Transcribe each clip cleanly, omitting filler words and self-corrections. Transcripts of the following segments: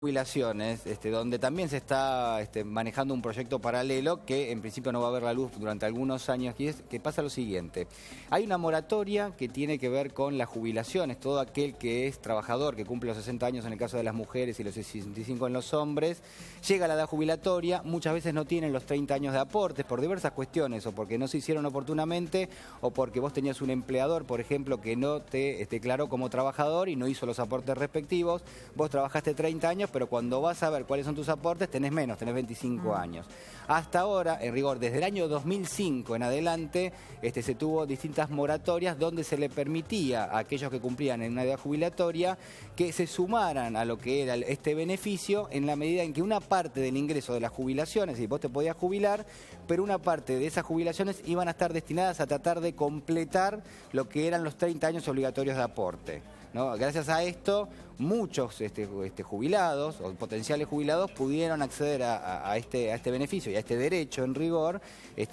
Jubilaciones, donde también se está manejando un proyecto paralelo que en principio no va a ver la luz durante algunos años, y es que pasa lo siguiente. Hay una moratoria que tiene que ver con las jubilaciones. Todo aquel que es trabajador, que cumple los 60 años en el caso de las mujeres y los 65 en los hombres, llega a la edad jubilatoria, muchas veces no tienen los 30 años de aportes por diversas cuestiones, o porque no se hicieron oportunamente, o porque vos tenías un empleador, por ejemplo, que no te declaró como trabajador y no hizo los aportes respectivos. Vos trabajaste 30 años, pero cuando vas a ver cuáles son tus aportes, tenés menos, tenés 25 años. Hasta ahora, en rigor, desde el año 2005 en adelante, se tuvo distintas moratorias donde se le permitía a aquellos que cumplían en una edad jubilatoria que se sumaran a lo que era este beneficio en la medida en que una parte del ingreso de las jubilaciones, y vos te podías jubilar, pero una parte de esas jubilaciones iban a estar destinadas a tratar de completar lo que eran los 30 años obligatorios de aporte, ¿no? Gracias a esto, muchos jubilados o potenciales jubilados pudieron acceder a este beneficio y a este derecho en rigor,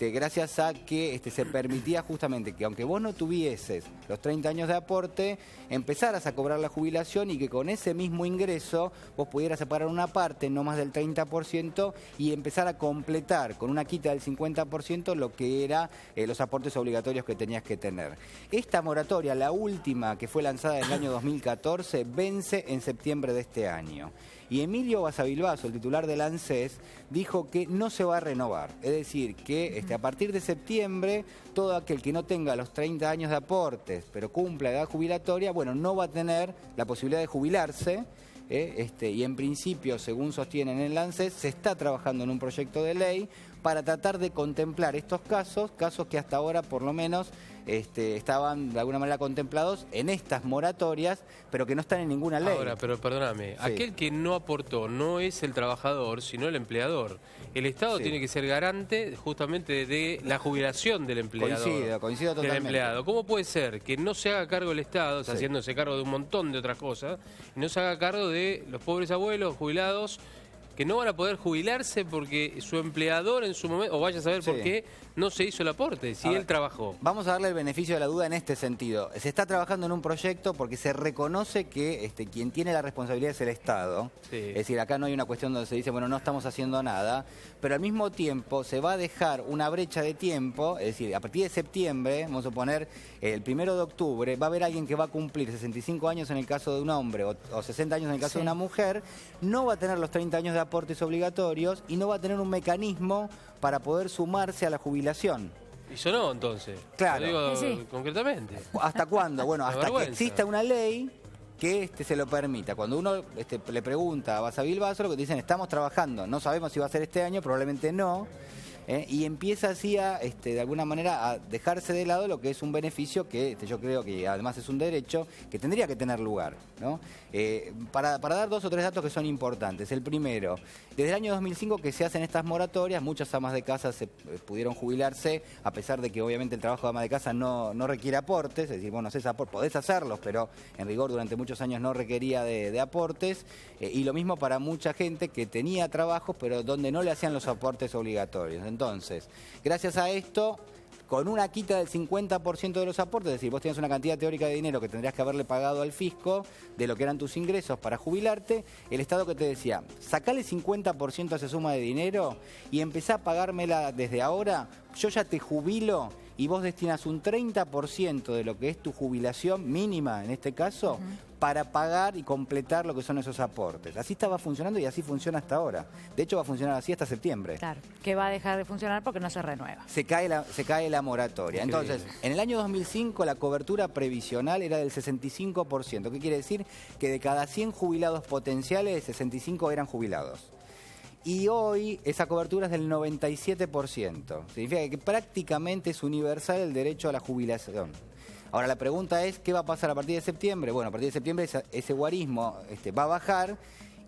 gracias a que se permitía justamente que aunque vos no tuvieses los 30 años de aporte, empezaras a cobrar la jubilación y que con ese mismo ingreso vos pudieras separar una parte, no más del 30%, y empezar a completar con una quita del 50% lo que era los aportes obligatorios que tenías que tener. Esta moratoria, la última que fue lanzada en el año 2014, vence en septiembre de este año. Y Emilio Basavilbaso, el titular del ANSES, dijo que no se va a renovar. Es decir, que a partir de septiembre, todo aquel que no tenga los 30 años de aportes, pero cumpla edad jubilatoria, bueno, no va a tener la posibilidad de jubilarse. Y en principio, según sostienen en el ANSES, se está trabajando en un proyecto de ley para tratar de contemplar estos casos que hasta ahora por lo menos estaban de alguna manera contemplados en estas moratorias, pero que no están en ninguna ley. Ahora, pero perdóname, sí. Aquel que no aportó no es el trabajador, sino el empleador. El Estado tiene que ser garante justamente de la jubilación del empleador. Coincido totalmente. Del empleado. ¿Cómo puede ser que no se haga cargo el Estado, haciéndose cargo de un montón de otras cosas, y no se haga cargo de los pobres abuelos jubilados que no van a poder jubilarse porque su empleador en su momento, o vaya a saber por qué, no se hizo el aporte, si él trabajó? Vamos a darle el beneficio de la duda en este sentido. Se está trabajando en un proyecto porque se reconoce que quien tiene la responsabilidad es el Estado. Es decir, acá no hay una cuestión donde se dice, bueno, no estamos haciendo nada, pero al mismo tiempo se va a dejar una brecha de tiempo, es decir, a partir de septiembre, vamos a poner el 1 de octubre, va a haber alguien que va a cumplir 65 años en el caso de un hombre o 60 años en el caso de una mujer, no va a tener los 30 años de aportes obligatorios y no va a tener un mecanismo para poder sumarse a la jubilación. ¿Y sonó entonces? Claro. Lo digo concretamente. ¿Hasta cuándo? Bueno, hasta que exista una ley que se lo permita. Cuando uno le pregunta a Basavilbaso, lo que te dicen, estamos trabajando, no sabemos si va a ser este año, probablemente no. Y empieza así de alguna manera a dejarse de lado lo que es un beneficio que yo creo que además es un derecho que tendría que tener lugar, ¿no? Para dar 2 o 3 datos que son importantes. El primero, desde el año 2005 que se hacen estas moratorias, muchas amas de casa se pudieron jubilarse, a pesar de que obviamente el trabajo de ama de casa no requiere aportes, es decir, bueno, podés hacerlos, pero en rigor durante muchos años no requería de aportes, y lo mismo para mucha gente que tenía trabajos, pero donde no le hacían los aportes obligatorios. Entonces, gracias a esto, con una quita del 50% de los aportes, es decir, vos tenías una cantidad teórica de dinero que tendrías que haberle pagado al fisco de lo que eran tus ingresos para jubilarte, el Estado que te decía, sacale 50% a esa suma de dinero y empezá a pagármela desde ahora, yo ya te jubilo y vos destinas un 30% de lo que es tu jubilación mínima, en este caso, para pagar y completar lo que son esos aportes. Así estaba funcionando y así funciona hasta ahora. De hecho, va a funcionar así hasta septiembre. Claro, que va a dejar de funcionar porque no se renueva. Se cae la moratoria. Entonces, en el año 2005 la cobertura previsional era del 65%. ¿Qué quiere decir? Que de cada 100 jubilados potenciales, 65 eran jubilados. Y hoy esa cobertura es del 97%. Significa que prácticamente es universal el derecho a la jubilación. Ahora la pregunta es, ¿qué va a pasar a partir de septiembre? Bueno, a partir de septiembre ese guarismo va a bajar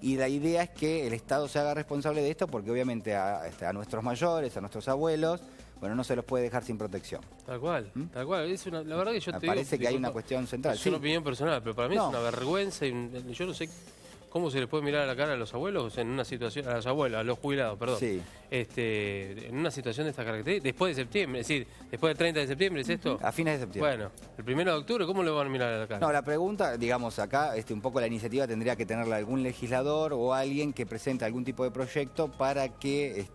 y la idea es que el Estado se haga responsable de esto porque obviamente a nuestros mayores, a nuestros abuelos, bueno, no se los puede dejar sin protección. Tal cual, tal cual. La verdad que yo te digo... Parece que hay una cuestión central. Es una opinión personal, pero para mí es una vergüenza y yo no sé ¿cómo se les puede mirar a la cara a los abuelos en una situación, a los abuelos, a los jubilados, perdón? Sí. En una situación de esta característica, después de septiembre, es decir, después del 30 de septiembre, ¿es esto? A fines de septiembre. Bueno, el 1 de octubre, ¿cómo le van a mirar a la cara? No, la pregunta, digamos, acá un poco la iniciativa tendría que tenerla algún legislador o alguien que presente algún tipo de proyecto para que,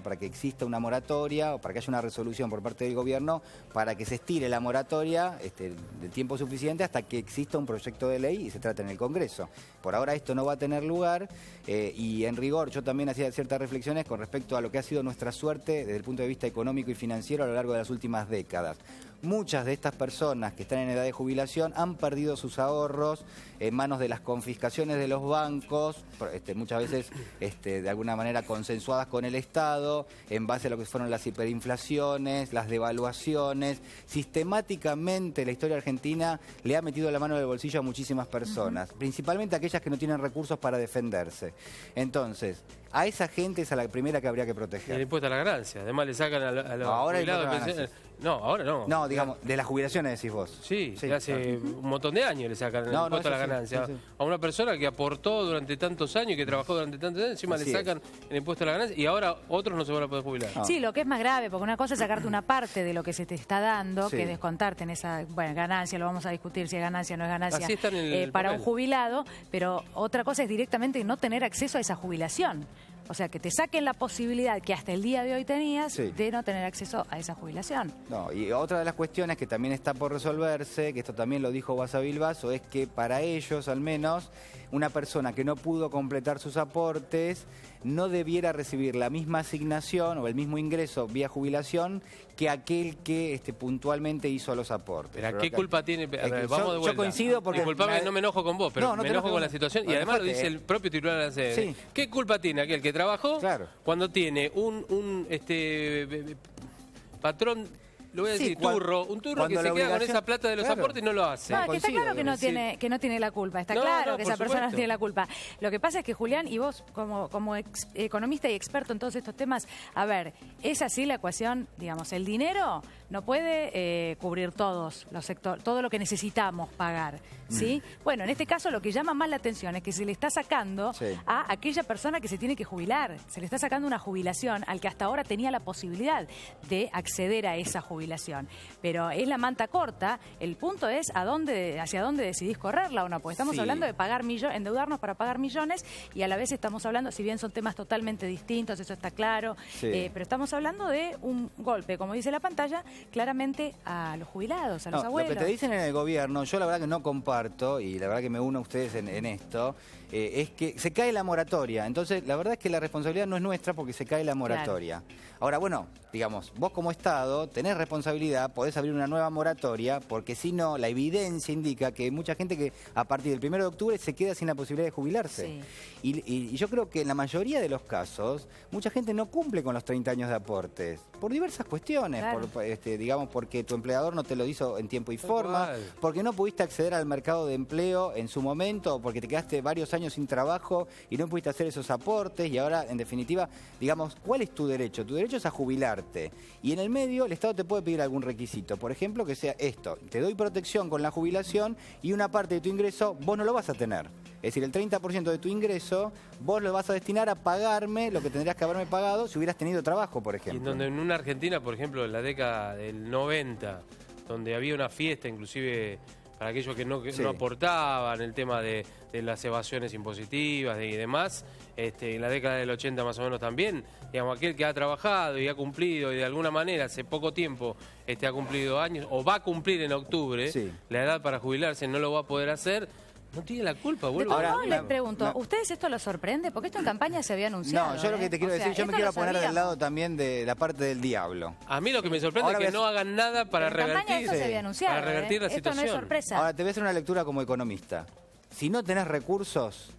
para que exista una moratoria o para que haya una resolución por parte del gobierno para que se estire la moratoria de tiempo suficiente hasta que exista un proyecto de ley y se trate en el Congreso. Por ahora esto no va a tener lugar y en rigor yo también hacía ciertas reflexiones con respecto a lo que ha sido nuestra suerte desde el punto de vista económico y financiero a lo largo de las últimas décadas. Muchas de estas personas que están en edad de jubilación han perdido sus ahorros en manos de las confiscaciones de los bancos, muchas veces de alguna manera consensuadas con el Estado, en base a lo que fueron las hiperinflaciones, las devaluaciones. Sistemáticamente la historia argentina le ha metido la mano en el bolsillo a muchísimas personas, principalmente aquellas que no tienen recursos para defenderse. Entonces, a esa gente es a la primera que habría que proteger. El impuesto a la ganancia, además le sacan a los ahora jubilados. No, ahora no. No, digamos, de las jubilaciones decís vos. Sí, hace un montón de años le sacan el impuesto a la ganancia. Sí. A una persona que aportó durante tantos años, que trabajó durante tantos años, encima le sacan el impuesto a la ganancia y ahora otros no se van a poder jubilar. Sí, lo que es más grave, porque una cosa es sacarte una parte de lo que se te está dando, Sí. que descontarte en esa ganancia, lo vamos a discutir si es ganancia o no es ganancia, Así está en el para un papel. jubilado, pero otra cosa es directamente no tener acceso a esa jubilación. O sea, que te saquen la posibilidad que hasta el día de hoy tenías de no tener acceso a esa jubilación. No, y otra de las cuestiones que también está por resolverse, que esto también lo dijo Basa Bilbaso, es que para ellos, al menos, una persona que no pudo completar sus aportes no debiera recibir la misma asignación o el mismo ingreso vía jubilación que aquel que puntualmente hizo los aportes. Pero ¿qué culpa tiene? A ver, vamos de vuelta. Yo coincido porque... Disculpame, no me enojo con vos, pero No, no me te enojo enojes con la vos. situación. Y Bueno, además lo enojate, dice el propio titular de la sede. Sí. ¿Qué culpa tiene aquel que trabajó cuando tiene un patrón, lo voy a decir, un turro que se queda con esa plata de los aportes y no lo hace? No, que está claro que no tiene la culpa, está claro que esa persona no tiene la culpa. Lo que pasa es que, Julián, y vos como economista y experto en todos estos temas, a ver, es así la ecuación, digamos, el dinero no puede cubrir todos los sectores, todo lo que necesitamos pagar, ¿sí? Bueno, en este caso lo que llama más la atención es que se le está sacando a aquella persona que se tiene que jubilar, se le está sacando una jubilación al que hasta ahora tenía la posibilidad de acceder a esa jubilación. Pero es la manta corta, el punto es hacia dónde decidís correrla o no, porque estamos hablando de pagar endeudarnos para pagar millones y a la vez estamos hablando, si bien son temas totalmente distintos, eso está claro, pero estamos hablando de un golpe, como dice la pantalla, claramente a los jubilados, a los abuelos. Lo que te dicen en el gobierno, yo la verdad que no comparto y la verdad que me uno a ustedes en esto, es que se cae la moratoria. Entonces, la verdad es que la responsabilidad no es nuestra porque se cae la moratoria. Claro. Ahora, bueno, digamos, vos como Estado tenés responsabilidad, podés abrir una nueva moratoria, porque si no, la evidencia indica que hay mucha gente que a partir del 1 de octubre se queda sin la posibilidad de jubilarse. Sí. Y yo creo que en la mayoría de los casos, mucha gente no cumple con los 30 años de aportes, por diversas cuestiones, claro. digamos, porque tu empleador no te lo hizo en tiempo y forma, porque no pudiste acceder al mercado de empleo en su momento, porque te quedaste varios años sin trabajo y no pudiste hacer esos aportes y ahora, en definitiva, digamos, ¿cuál es tu derecho? Tu derecho es a jubilarte y en el medio el Estado te puede pedir algún requisito, por ejemplo, que sea esto, te doy protección con la jubilación y una parte de tu ingreso vos no lo vas a tener. Es decir, el 30% de tu ingreso vos lo vas a destinar a pagarme lo que tendrías que haberme pagado si hubieras tenido trabajo, por ejemplo. Y donde en una Argentina, por ejemplo, en la década del 90, donde había una fiesta inclusive para aquellos que no aportaban, el tema de las evasiones impositivas y demás, en la década del 80 más o menos también, digamos, aquel que ha trabajado y ha cumplido y de alguna manera hace poco tiempo ha cumplido años o va a cumplir en octubre la edad para jubilarse, no lo va a poder hacer. No tiene la culpa, vuelvo. Ahora les pregunto, ¿ustedes esto los sorprende? Porque esto en campaña se había anunciado. No, yo lo que te quiero decir, yo me quiero poner del lado también de la parte del diablo. A mí lo que me sorprende es que no hagan nada para revertir, esto se había anunciado, para revertir la situación. Esto no es sorpresa. Ahora te voy a hacer una lectura como economista. Si no tenés recursos,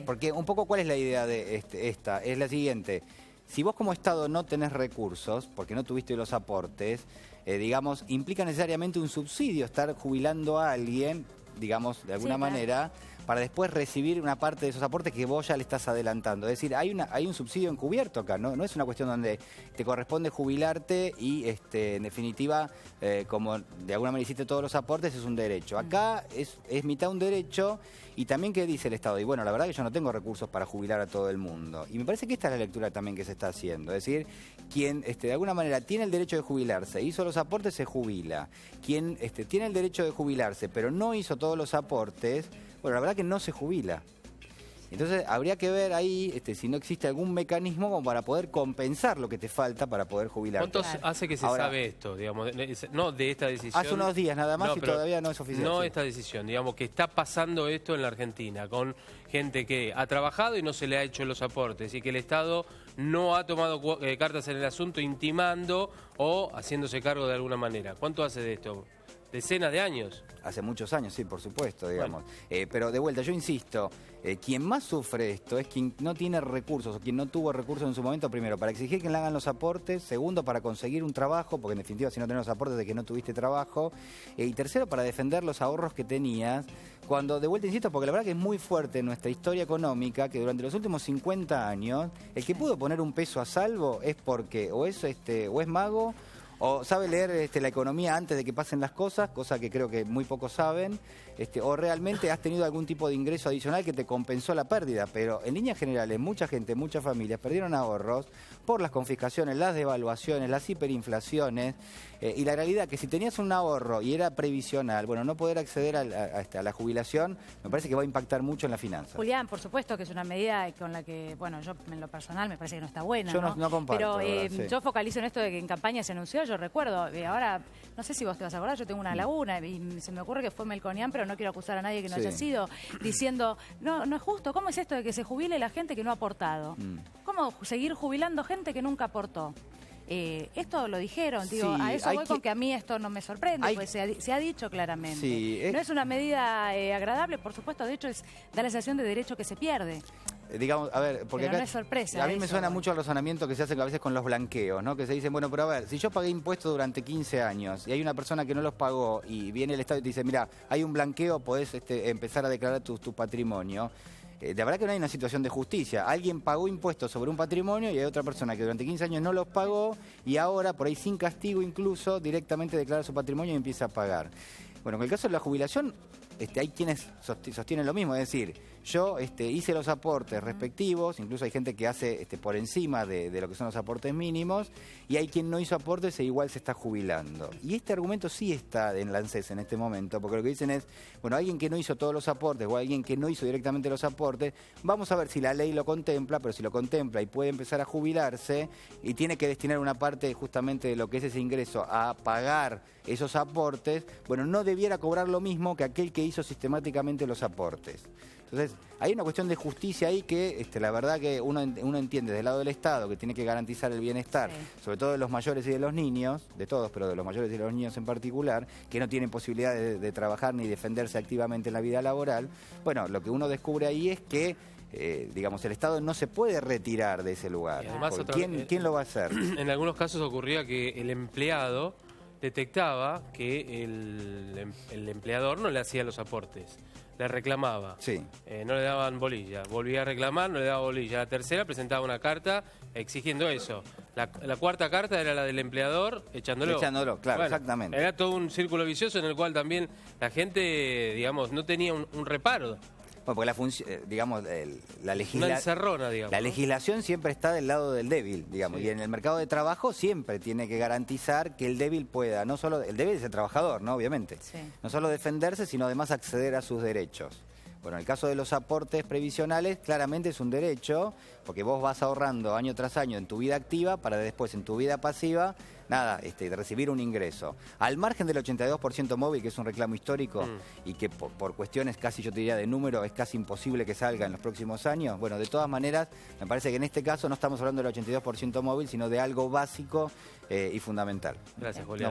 porque un poco cuál es la idea de esta, es la siguiente. Si vos como Estado no tenés recursos, porque no tuviste los aportes, digamos, implica necesariamente un subsidio, estar jubilando a alguien, digamos, de alguna manera, para después recibir una parte de esos aportes que vos ya le estás adelantando. Es decir, hay un subsidio encubierto acá, no es una cuestión donde te corresponde jubilarte y en definitiva, como de alguna manera hiciste todos los aportes, es un derecho. Acá es mitad un derecho. Y también, ¿qué dice el Estado? Y bueno, la verdad que yo no tengo recursos para jubilar a todo el mundo. Y me parece que esta es la lectura también que se está haciendo. Es decir, quien de alguna manera tiene el derecho de jubilarse, hizo los aportes, se jubila. Quien tiene el derecho de jubilarse, pero no hizo todos los aportes, bueno, la verdad que no se jubila. Entonces, habría que ver ahí si no existe algún mecanismo como para poder compensar lo que te falta para poder jubilarte. ¿Cuánto hace que se sabe esto, digamos? No de esta decisión. Hace unos días nada más y todavía no es oficial. No esta decisión, digamos, que está pasando esto en la Argentina, con gente que ha trabajado y no se le ha hecho los aportes, y que el Estado no ha tomado cartas en el asunto intimando o haciéndose cargo de alguna manera. ¿Cuánto hace de esto? ¿Decenas de años? Hace muchos años, sí, por supuesto, digamos. Bueno. Pero de vuelta, yo insisto, quien más sufre esto es quien no tiene recursos o quien no tuvo recursos en su momento, primero, para exigir que le hagan los aportes, segundo, para conseguir un trabajo, porque en definitiva si no tenés los aportes de que no tuviste trabajo, y tercero, para defender los ahorros que tenías, cuando, de vuelta, insisto, porque la verdad que es muy fuerte en nuestra historia económica que durante los últimos 50 años, el que pudo poner un peso a salvo es porque o es mago, o sabe leer la economía antes de que pasen las cosas, cosa que creo que muy pocos saben, o realmente has tenido algún tipo de ingreso adicional que te compensó la pérdida. Pero en líneas generales, mucha gente, muchas familias perdieron ahorros por las confiscaciones, las devaluaciones, las hiperinflaciones, y la realidad que si tenías un ahorro y era previsional, bueno, no poder acceder a la jubilación, me parece que va a impactar mucho en la finanza. Julián, por supuesto que es una medida con la que, bueno, yo en lo personal me parece que no está buena. Yo no comparto. Pero sí. Yo focalizo en esto de que en campaña se anunció, yo recuerdo, ahora, no sé si vos te vas a acordar, yo tengo una laguna y se me ocurre que fue Melconian, pero no quiero acusar a nadie que no haya sido, diciendo, no es justo, ¿cómo es esto de que se jubile la gente que no ha aportado? ¿Cómo seguir jubilando gente que nunca aportó? Esto lo dijeron, digo, a eso voy con que a mí esto no me sorprende, pues se ha dicho claramente. Sí, no es una medida agradable, por supuesto, de hecho da la sensación de derecho que se pierde. Digamos, a ver, porque pero acá no es sorpresa. A mí me suena mucho el razonamiento que se hace a veces con los blanqueos, ¿no? Que se dicen, bueno, pero a ver, si yo pagué impuestos durante 15 años y hay una persona que no los pagó y viene el Estado y te dice, mira, hay un blanqueo, podés empezar a declarar tu patrimonio. De verdad que no hay una situación de justicia. Alguien pagó impuestos sobre un patrimonio y hay otra persona que durante 15 años no los pagó y ahora, por ahí sin castigo incluso, directamente declara su patrimonio y empieza a pagar. Bueno, en el caso de la jubilación, hay quienes sostienen lo mismo, es decir, yo hice los aportes respectivos, incluso hay gente que hace por encima de lo que son los aportes mínimos, y hay quien no hizo aportes e igual se está jubilando. Y este argumento sí está en la ANSES en este momento, porque lo que dicen es, bueno, alguien que no hizo todos los aportes o alguien que no hizo directamente los aportes, vamos a ver si la ley lo contempla, pero si lo contempla y puede empezar a jubilarse y tiene que destinar una parte justamente de lo que es ese ingreso a pagar esos aportes, bueno, no debiera cobrar lo mismo que aquel que hizo sistemáticamente los aportes. Entonces, hay una cuestión de justicia ahí que la verdad que uno entiende del lado del Estado que tiene que garantizar el bienestar, sobre todo de los mayores y de los niños, de todos, pero de los mayores y de los niños en particular, que no tienen posibilidad de trabajar ni defenderse activamente en la vida laboral. Bueno, lo que uno descubre ahí es que digamos, el Estado no se puede retirar de ese lugar. Además, ¿Quién lo va a hacer? En algunos casos ocurría que el empleado detectaba que el empleador no le hacía los aportes, le reclamaba, no le daban bolilla, volvía a reclamar, no le daba bolilla. La tercera presentaba una carta exigiendo eso. La cuarta carta era la del empleador echándolo. Claro, bueno, exactamente. Era todo un círculo vicioso en el cual también la gente, digamos, no tenía un reparo. Bueno, porque la legislación siempre está del lado del débil, digamos, y en el mercado de trabajo siempre tiene que garantizar que el débil pueda, no solo, el débil es el trabajador, ¿no? Obviamente, no solo defenderse, sino además acceder a sus derechos. Bueno, en el caso de los aportes previsionales, claramente es un derecho, porque vos vas ahorrando año tras año en tu vida activa para después en tu vida pasiva, recibir un ingreso. Al margen del 82% móvil, que es un reclamo histórico y que por cuestiones casi, yo te diría, de número, es casi imposible que salga en los próximos años. Bueno, de todas maneras, me parece que en este caso no estamos hablando del 82% móvil, sino de algo básico y fundamental. Gracias, Julián.